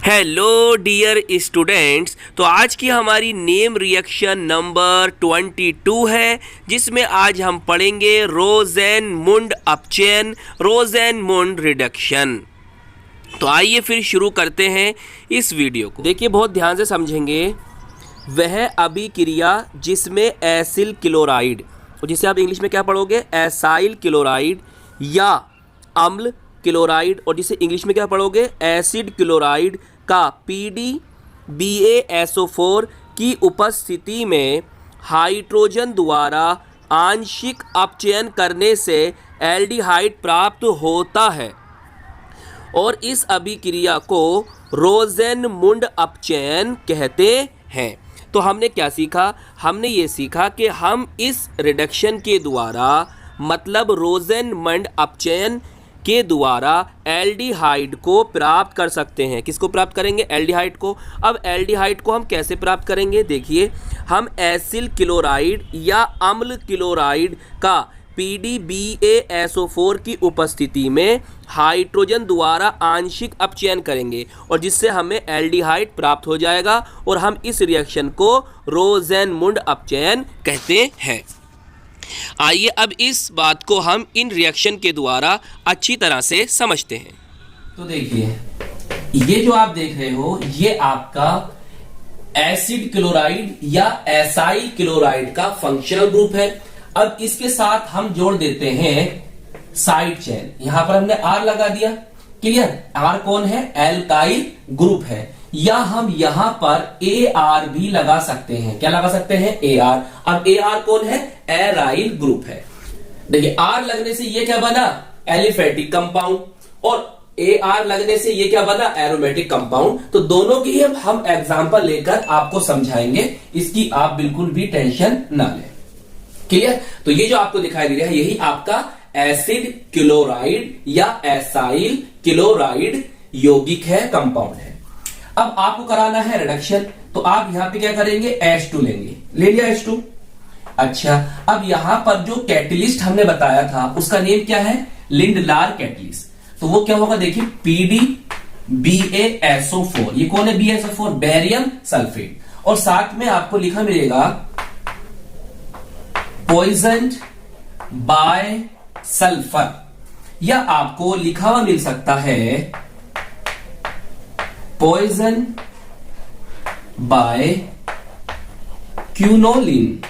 Hello dear students. तो आज की हमारी नेम रिएक्शन नंबर 22 है, जिसमें आज हम पढ़ेंगे रोज़ेनमुंड अपचेन रोज़ेनमुंड रिडक्शन। तो आइए फिर शुरू करते हैं इस वीडियो को। देखिए, बहुत ध्यान से समझेंगे। वह अभिक्रिया जिसमें एसिल क्लोराइड, और जिसे आप इंग्लिश में क्या पढ़ोगे, एसाइल क्लोराइड या अम्ल क्लोराइड, और जिसे इंग्लिश में क्या पढ़ोगे, एसिड क्लोराइड का PdBaSO4 की उपस्थिति में हाइड्रोजन द्वारा आंशिक अपचयन करने से एल्डिहाइड प्राप्त होता है, और इस अभिक्रिया को रोज़ेनमुंड अपचयन कहते हैं। तो हमने क्या सीखा? हमने ये सीखा कि हम इस रिडक्शन के द्वारा, मतलब रोज़ेनमुंड अपचयन के द्वारा एल्डिहाइड को प्राप्त कर सकते हैं। किसको प्राप्त करेंगे? एल्डिहाइड को। अब एल्डिहाइड को हम कैसे प्राप्त करेंगे? देखिए, हम एसिल क्लोराइड या अम्ल क्लोराइड का PdBaSO4 की उपस्थिति में हाइड्रोजन द्वारा आंशिक अपचयन करेंगे, और जिससे हमें एल्डिहाइड प्राप्त हो जाएगा, और हम इस रिएक्शन को रोज़ेनमुंड अपचयन कहते हैं। आइए अब इस बात को हम इन रिएक्शन के द्वारा अच्छी तरह से समझते हैं। तो देखिए, ये जो आप देख रहे हो, ये आपका एसिड क्लोराइड या एसाइल क्लोराइड का फंक्शनल ग्रुप है। अब इसके साथ हम जोड़ देते हैं साइड चेन। यहां पर हमने R लगा दिया। क्लियर? R कौन है? एल्काइल ग्रुप है। या हम यहां पर AR भी लगा सकते हैं। क्या लगा सकते हैं? AR। अब AR कौन है? एराइल ग्रुप है। देखिए, R लगने से ये क्या बना? एलिफेटिक कंपाउंड, और AR लगने से ये क्या बना? Aromatic compound. तो दोनों की हम एग्जांपल लेकर आपको समझाएंगे, इसकी आप बिल्कुल भी टेंशन ना लें। क्लियर? तो ये जो आपको दिखाई दे रहा है, यही आपका एसिड क्लोराइड या एसाइल क्लोराइड यौगिक है, कंपाउंड है। अब आपको कराना है रिडक्शन, तो आप यहां पे क्या करेंगे? H2 लेंगे। ले लिया H2। अच्छा, अब यहां पर जो कैटलिस्ट हमने बताया था, उसका नेम क्या है? Lindlar catalyst. तो वो क्या होगा? देखिए, PdBaSO4। ये कौन है? BaSO4, barium sulphate. और साथ में आपको लिखा मिलेगा पॉइजन्ड बाय सल्फर, या आपको लिखा हुआ मिल सकता है पॉइजन बाय क्यूनोलिन।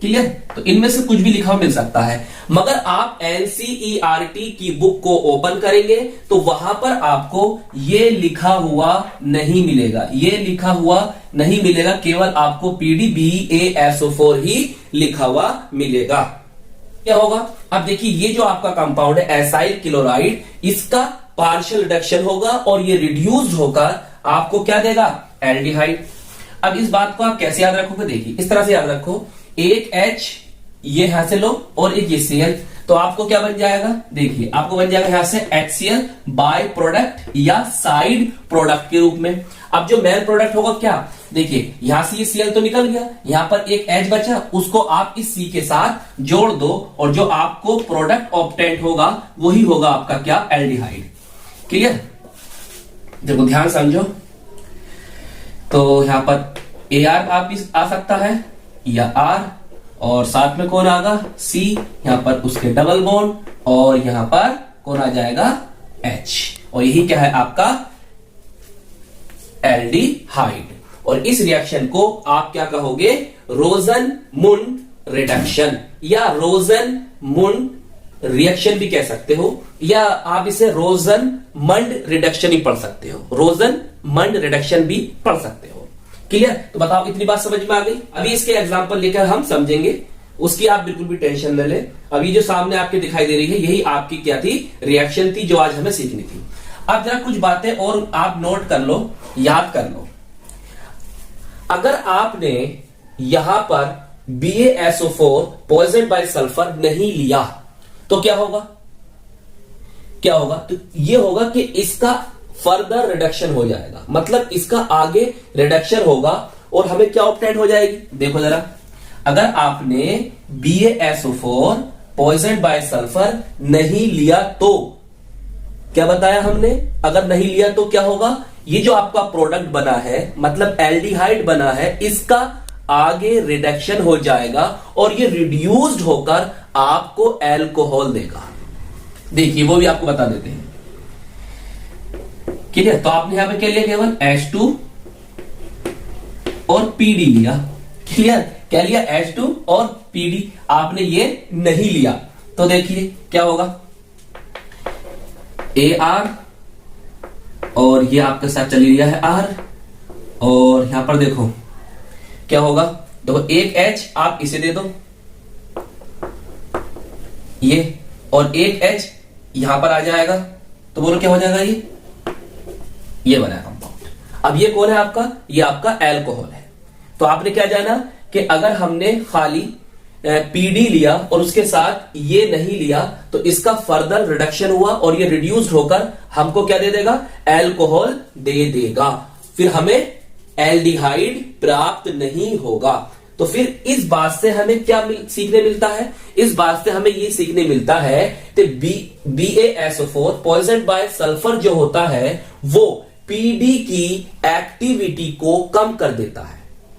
क्लियर? तो इनमें से कुछ भी लिखा हुआ मिल सकता है, मगर आप NCERT की बुक को ओपन करेंगे तो वहां पर आपको ये लिखा हुआ नहीं मिलेगा। ये लिखा हुआ नहीं मिलेगा, केवल आपको PdBaSO4 ही लिखा हुआ मिलेगा। क्या होगा? अब देखिए, ये जो आपका कंपाउंड है एसाइल क्लोराइड, इसका पार्शियल रिडक्शन होगा, और ये रिड्यूस्ड होकर आपको क्या देगा? एल्डिहाइड। अब इस बात को आप कैसे याद रखोगे? देखिए, इस तरह से याद रखो, एक H ये यहां से लो, और एक ये Cl, तो आपको क्या बन जाएगा? देखिए, आपको बन जाएगा यहां से HCl बाय प्रोडक्ट या साइड प्रोडक्ट के रूप में। अब जो मेन प्रोडक्ट होगा क्या? देखिए, यहां से ये Cl तो निकल गया, यहां पर एक H बचा, उसको आप इस C के साथ जोड़ दो, और जो आपको प्रोडक्ट ऑब्टेंट होगा वही होगा आपका क्या? एल्डिहाइड। क्लियर? देखो, ध्यान समझो। तो यहां पर AR आप आ सकता है या R, और साथ में कौन आगा? C। यहां पर उसके डबल बॉन्ड, और यहां पर कौन आ जाएगा? H। और यही क्या है? आपका एल्डिहाइड। और इस रिएक्शन को आप क्या कहोगे? रोज़ेनमुंड रिडक्शन, या रोज़ेनमुंड रिएक्शन भी कह सकते हो, या आप इसे रोज़ेनमुंड रिडक्शन ही पढ़ सकते हो। रोज़ेनमुंड रिडक्शन भी पढ़ सकते हो। क्लियर? तो बताओ, इतनी बात समझ में आ गई? अभी इसके एग्जांपल लेकर हम समझेंगे, उसकी आप बिल्कुल भी टेंशन न ले। अभी जो सामने आपके दिखाई दे रही है, यही आपकी क्या थी? रिएक्शन थी, जो आज हमें सीखनी थी। अब जरा कुछ बातें और आप नोट कर लो, याद कर लो। अगर आपने यहां पर BaSO4 पॉइजन बाय सल्फर नहीं लिया, तो क्या होगा? क्या होगा? तो ये होगा कि इसका फर्दर रिडक्शन हो जाएगा, मतलब इसका आगे रिडक्शन होगा, और हमें क्या ऑब्टेन हो जाएगी? देखो जरा, अगर आपने BaSO4 पॉइजन बाय सल्फर नहीं लिया तो क्या बताया हमने, अगर नहीं लिया तो क्या होगा, ये जो आपका प्रोडक्ट बना है मतलब एल्डिहाइड बना है, इसका आगे रिडक्शन हो जाएगा और ये रिड्यूस्ड होकर आपको अल्कोहल देगा। देखिए वो भी आपको बता देते हैं। क्लियर? तो आपने यहां पे क्या लिया, केवल H2 और PD लिया। क्लियर? क्या लिया, H2 और PD, आपने ये नहीं लिया तो देखिए क्या होगा, AR और ये आपके साथ चली लिया है R, और यहां पर देखो क्या होगा, देखो एक H आप इसे दे दो ये, और एक H यहां पर आ जाएगा, तो बोलो क्या हो जाएगा, ये बना कंपाउंड। अब ये कौन है आपका, ये आपका अल्कोहल है। तो आपने क्या जाना कि अगर हमने खाली PD लिया और उसके साथ ये नहीं लिया तो इसका फर्दर रिडक्शन हुआ और ये रिड्यूस्ड होकर हमको क्या दे देगा, अल्कोहल दे देगा, फिर हमें एल्डिहाइड प्राप्त नहीं होगा। तो फिर इस बात से हमें क्या सीखने मिलता है, इस बात से हमें ये सीखने मिलता है कि BaSO4 पॉइजन बाय सल्फर जो होता है वो PD की एक्टिविटी को कम कर देता है।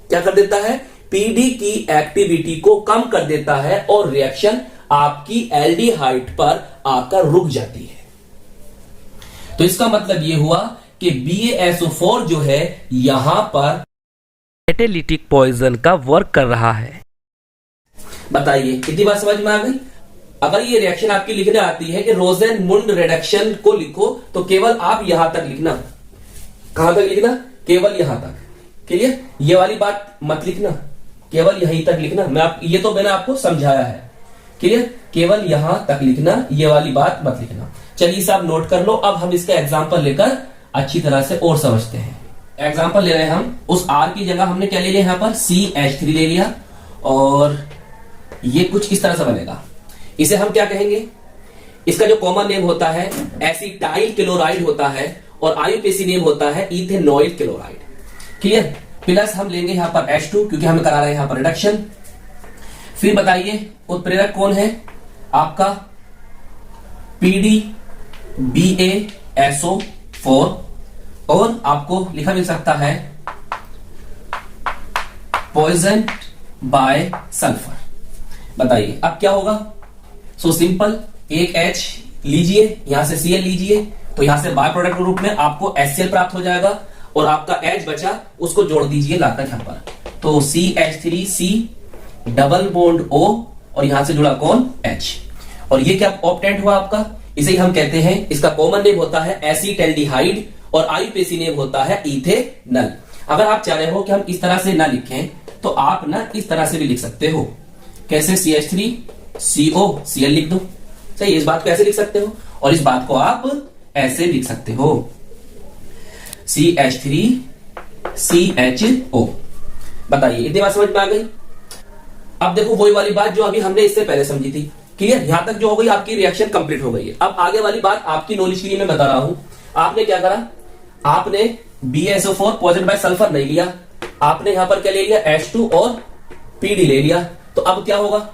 क्या कर देता है, PD की एक्टिविटी को कम कर देता है और रिएक्शन आपकी एल्डिहाइड पर आकर रुक जाती है। तो इसका मतलब यह हुआ कि BaSO4 जो है यहां पर कैटालिटिक पॉइजन का वर्क कर रहा है। बताइए कितनी बात समझ में आ गई। अगर ये रिएक्शन आपकी लिखने आती है कि रोजेनमुंड रिडक्शन को लिखो तो केवल आप यहां तक लिखना। कहां तक लिखना, केवल यहां तक। क्लियर? ये वाली बात मत लिखना, केवल यहीं तक लिखना। ये तो मैंने आपको समझाया है। क्लियर? केवल यहां तक लिखना, ये वाली बात मत लिखना। चलिए इसे आप नोट कर लो। अब हम इसका एग्जाम्पल लेकर अच्छी तरह से और समझते हैं। एग्जाम्पल ले रहे हैं हम, उस R की जगह हमने क्या ले लिया, यहां पर CH3 ले लिया और ये कुछ इस तरह से बनेगा। इसे हम क्या कहेंगे, इसका जो कॉमन नेम होता है एसिटाइल क्लोराइड होता है और आईयूपीएसी नेम होता है इथेनॉइल क्लोराइड। क्लियर? प्लस हम लेंगे यहां पर H2 क्योंकि हमें करा रहे हैं यहां पर रिडक्शन। फिर बताइए उत्प्रेरक कौन है आपका, PDBaSO4 और आपको लिखा मिल सकता है पॉइजन बाय सल्फर। बताइए अब क्या होगा, सो सिंपल, एक H लीजिए, यहां से Cl लीजिए, तो यहां से बाय प्रोडक्ट के रूप में आपको HCl प्राप्त हो जाएगा और आपका H बचा उसको जोड़ दीजिए लाकर यहां पर, तो CH3C डबल बॉन्ड O और यहां से जुड़ा कौन, H, और ये क्या ऑप्टेंट हुआ आपका, इसे ही हम कहते हैं, इसका कॉमन नेम होता है एसिटल्डिहाइड और आईयूपीएसी नेम होता है इथेनॉल। अगर आप चाह रहे हो कि हम इस तरह से ना लिखें तो आप ना इस तरह से भी लिख सकते हो। कैसे, CH3CO Cl लिख दो। सही, इस बात को ऐसे लिख सकते हो और इस बात को आप ऐसे लिख सकते हो, CH3CHO। बताइए इतनी बात समझ में आ गई। अब देखो वही वाली बात जो अभी हमने इससे पहले समझी थी। क्लियर? यहां तक जो हो गई आपकी रिएक्शन कंप्लीट हो गई है। अब आगे वाली बात आपकी नॉलेज के लिए मैं बता रहा हूं। आपने क्या करा, आपने BaSO4 पॉइजन बाय सल्फर नहीं लिया, आपने यहां पर क्या ले लिया, H2 और PD ले लिया। तो अब क्या होगा,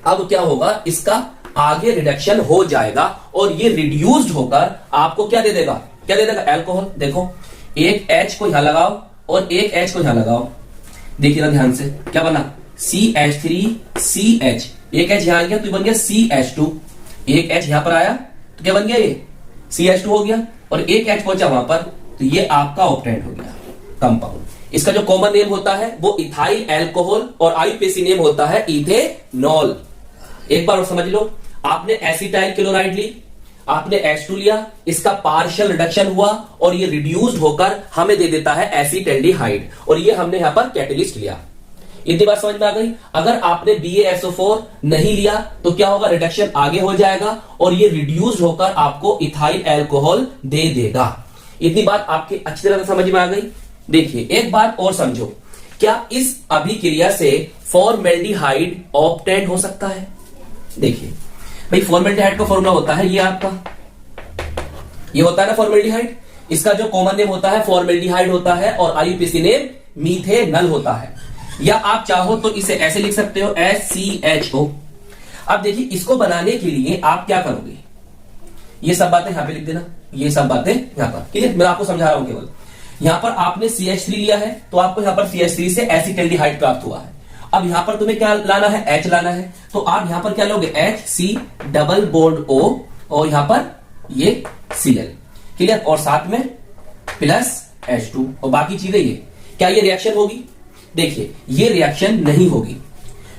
अब क्या होगा, इसका आगे रिडक्शन हो जाएगा और ये रिड्यूस्ड होकर आपको क्या दे देगा, क्या दे देगा, अल्कोहल। देखो एक H को यहां लगाओ और एक H को यहां लगाओ, देखिए ना ध्यान से, क्या बना, CH3CH, एक H यहां आ गया तो बन गया CH2, एक H यहां पर आया तो क्या बन गया, ये CH2 हो गया और एक H पहुंचा वहां पर, तो ये आपका ऑप्टेंट हो गया कंपाउंड। इसका जो कॉमन नेम होता है वो इथाइल अल्कोहल और आईयूपीएसी नेम होता है इथेनॉल। एक बार और समझ लो, आपने एसिटाइल क्लोराइड ली, आपने H2 लिया, इसका पार्शियल रिडक्शन हुआ और ये रिड्यूस्ड होकर हमें दे देता है एसिटल्डिहाइड और ये हमने यहां पर कैटेलिस्ट लिया। इतनी बात समझ में आ गई। अगर आपने BaSO4 नहीं लिया तो क्या होगा, रिडक्शन आगे हो जाएगा और ये रिड्यूस्ड होकर आपको इथाइल अल्कोहल दे देगा। इतनी बात आपकी अच्छी तरह से समझ में आ गई। देखिए एक बात और समझो, क्या इस अभिक्रिया से फॉर्मेल्डिहाइड ऑब्टेन हो सकता है। देखिए भाई, फॉर्मेल्डिहाइड का फॉर्मूला होता है ये आपका, ये होता है ना फॉर्मेल्डिहाइड, इसका जो कॉमन नेम होता है फॉर्मेल्डिहाइड होता है और आईयूपीएसी नेम मीथेनॉल होता है, या आप चाहो तो इसे ऐसे लिख सकते हो SCHO। अब देखिए इसको बनाने के लिए आप क्या करोगे, ये सब बातें यहां पे लिख देना, ये सब बातें यहां पर, ठीक है। मैं आपको समझा रहा हूं केवल। यहां पर आपने CH3 लिया है तो आपको यहां पर CH3 से एसिटाल्डिहाइड प्राप्त हुआ है। अब यहां पर तुम्हें क्या लाना है, H लाना है, तो आप यहां पर क्या लोगे, HC डबल बॉन्ड O और यहां पर ये Cl, क्लियर, और साथ में प्लस H2 और बाकी चीजें ये। क्या ये रिएक्शन होगी? देखिए ये रिएक्शन नहीं होगी।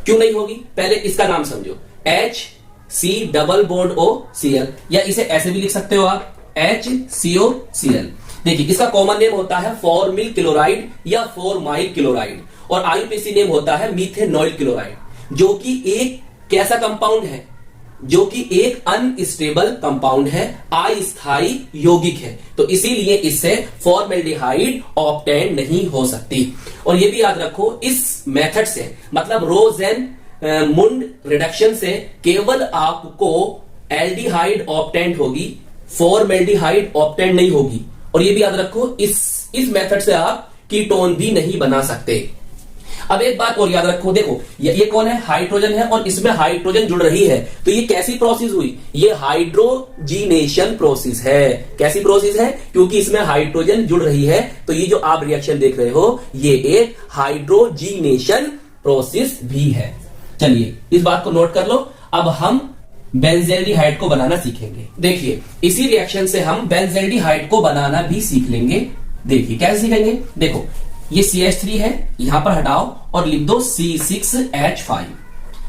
क्यों नहीं होगी? पहले इसका नाम समझो, HC double bond O Cl, या इसे ऐसे भी लिख सकते हो आप HCOCl। देखिए इसका कॉमन नेम होता है फॉर्मिल क्लोराइड या फॉर्माइल क्लोराइड, और IUPAC नेम होता है मीथेनॉइल क्लोराइड, जो कि एक कैसा कंपाउंड है, जो कि एक अनस्टेबल कंपाउंड है, अस्थायी यौगिक है, तो इसीलिए इससे फॉर्मेल्डिहाइड ऑब्टेन नहीं हो सकती। और ये भी याद रखो, इस मेथड से मतलब रोजेन मुंड रिडक्शन से केवल आपको एल्डिहाइड ऑब्टेन होगी, फॉर्मेल्डिहाइड ऑब्टेन नहीं होगी। और ये भी याद रखो, इस मेथड से आप कीटोन भी नहीं बना सकते। अब एक बात और याद रखो, देखो ये कौन है, हाइड्रोजन है, और इसमें हाइड्रोजन जुड़ रही है, तो ये कैसी प्रोसेस हुई, ये हाइड्रोजीनेशन प्रोसेस है। कैसी प्रोसेस है? क्योंकि इसमें हाइड्रोजन जुड़ रही है, तो ये जो आप रिएक्शन देख रहे हो ये एक हाइड्रोजीनेशन प्रोसेस भी है। चलिए इस बात को नोट कर लो। अब हम बेंजेल्डिहाइड को बनाना सीखेंगे। देखिए इसी रिएक्शन से हम बेंजेल्डिहाइड को बनाना भी सीख लेंगे। देखिए कैसे सीखेंगे, देखो ये CH3 है, यहां पर हटाओ और लिख दो C6H5,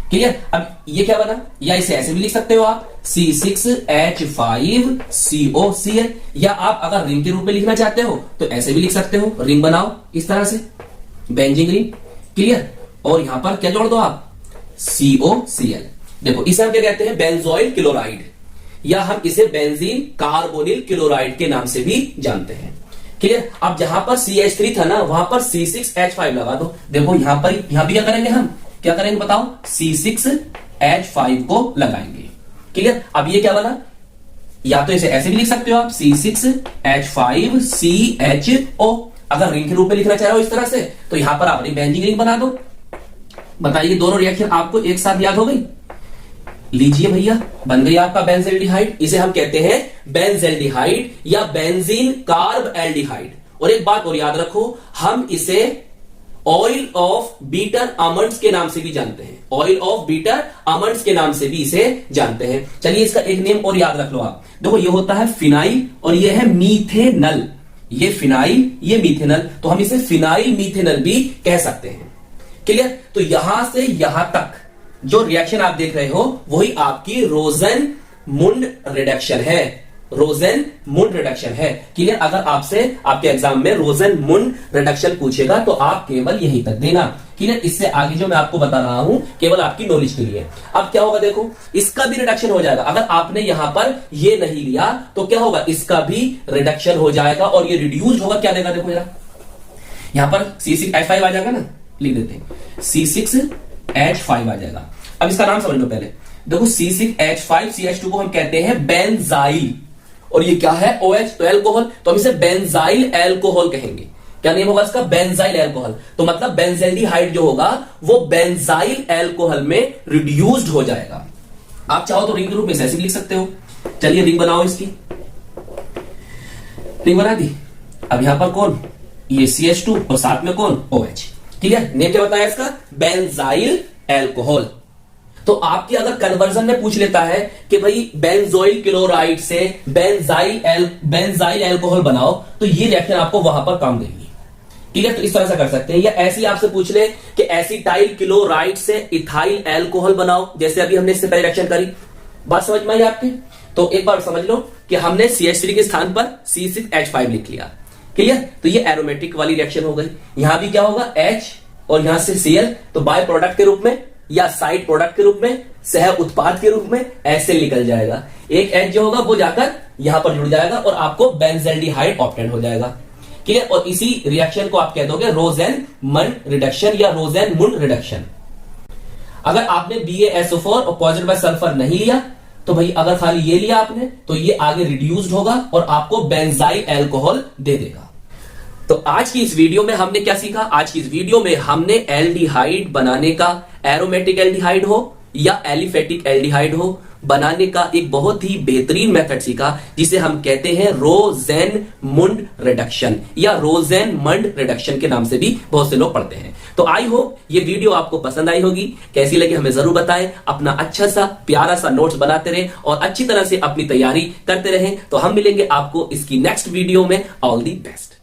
क्लियर। अब ये क्या बना, या इसे ऐसे भी लिख सकते हो आप C6H5COCl, या आप अगर रिंग के रूप में लिखना चाहते हो तो ऐसे भी लिख सकते हो, रिंग बनाओ इस तरह से, बेंजीन रिंग, क्लियर। और यहां पर क्या जोड़ दो आप, COCl। देखो इसे हम क्या कहते हैं, बेंजोइल क्लोराइड, या हम इसे बेंजीन कार्बोनिल क्लोराइड के नाम से भी जानते हैं, क्लियर। अब जहां पर CH3 था ना, वहां पर C6H5 लगा दो। देखो यहां भी क्या करेंगे, हम क्या करेंगे बताओ, C6H5 को लगाएंगे, क्लियर। अब ये क्या बना, या तो इसे ऐसे भी लिख सकते हो आप C6H5CHO, अगर रिंग के रूप में लिखना चाह रहे हो इस तरह से, तो यहां पर आप बेंजीन रिंग बना दो। बताइए दोनों रिएक्शन आपको एक साथ याद हो गई? लीजिए भैया, बन गई आपका बेंजेल्डिहाइड। इसे हम कहते हैं बेंजेल्डिहाइड या बेंजीन कार्ब एल्डिहाइड। और एक बात और याद रखो, हम इसे ऑयल ऑफ बीटर आमंड्स के नाम से भी जानते हैं, ऑयल ऑफ बीटर आमंड्स के नाम से भी इसे जानते हैं। चलिए इसका एक नेम और याद रख लो आप। देखो ये होता है फिनाइल और ये है मीथेनल, ये फिनाइल ये मीथेनल, तो हम इसे फिनाइल मीथेनल भी कह सकते हैं, क्लियर। तो यहां से यहां तक जो रिएक्शन आप देख रहे हो वही आपकी रोजेन मुंड रिडक्शन है, रोजेन मुंड रिडक्शन है, क्लियर। अगर आपसे आपके एग्जाम में रोजेन मुंड रिडक्शन पूछेगा तो आप केवल यहीं तक देना, क्लियर। इससे आगे जो मैं आपको बता रहा हूं केवल आपकी नॉलेज के लिए। अब क्या होगा, देखो इसका भी रिडक्शन हो जाएगा। अगर आपने यहां पर ये नहीं लिया तो क्या होगा, इसका भी रिडक्शन हो जाएगा और ये रिड्यूस्ड होगा। क्या देगा, देखो जरा, यहां पर C6H5 आ जाएगा ना, लिख देते हैं C6H5 आ जाएगा। अब इसका नाम समझ लो पहले। देखो C6H5CH2 को हम कहते हैं बेंजाइल, और ये क्या है, OH, तो एल्कोहल, तो हम इसे बेंजाइल एल्कोहल कहेंगे। क्या नेम होगा इसका, बेंजाइल एल्कोहल। तो मतलब बेंजेल्डिहाइड जो होगा वो बेंजाइल एल्कोहल में रिड्यूस्ड हो जाएगा। आप चाहो तो रिंग के रूप में ऐसे भी लिख सकते हो। चलिए रिंग बनाओ, इसकी रिंग बना दी। अब यहां पर कौन, ये CH2 और साथ में कौन, OH, ठीक है। नेम क्या बताया इसका, बेंजाइल एल्कोहल। तो आपकी अगर कन्वर्जन में पूछ लेता है कि भाई बेंजोइल क्लोराइड से बेंजाइल एल्कोहल बनाओ, तो ये रिएक्शन आपको वहां पर काम देगी, ठीक है। तो इस तरह से कर सकते हैं। या ऐसी आपसे पूछ ले कि एसिटाइल क्लोराइड से इथाइल एल्कोहल बनाओ, जैसे अभी हमने इससे पहले रिएक्शन करी। बात समझ में आई आपकी? तो एक बार समझ लो कि हमने CH3 के स्थान पर C6H5 लिख लिया, क्लियर। तो ये एरोमेटिक वाली रिएक्शन हो गई। यहां भी क्या होगा, H और यहां से Cl, तो बाय प्रोडक्ट के रूप में या साइड प्रोडक्ट के रूप में, सह उत्पाद के रूप में ऐसे निकल जाएगा। एक H जो होगा वो जाकर यहां पर जुड़ जाएगा और आपको बेंजेल्डिहाइड ऑब्टेन हो जाएगा, क्लियर। और इसी रिएक्शन को आप कह दोगे रोजेन मुंड रिडक्शन या रोजेन मुंड रिडक्शन। अगर आपने BaSO4 और पॉजिटिव बाय सल्फर नहीं लिया तो भाई अगर खाली ये लिया आपने तो ये आगे रिड्यूस्ड होगा और आपको बेंजाइल एल्कोहल दे देगा। तो आज की इस वीडियो में हमने क्या सीखा, आज की इस वीडियो में हमने एल्डिहाइड बनाने का, एरोमेटिक एल्डिहाइड हो या एलिफेटिक एल्डिहाइड हो, बनाने का एक बहुत ही बेहतरीन मेथड सीखा, जिसे हम कहते हैं रोजेनमुंड रिडक्शन या रोजेनमंड रिडक्शन के नाम से भी बहुत से लोग पढ़ते हैं। तो आई होप ये वीडियो आपको पसंद आई होगी। कैसी लगी हमें जरूर बताएं। अपना अच्छा सा प्यारा सा नोट्स बनाते रहें और अच्छी तरह से अपनी तैयारी करते रहें। तो हम मिलेंगे आपको इसकी नेक्स्ट वीडियो में। All the best.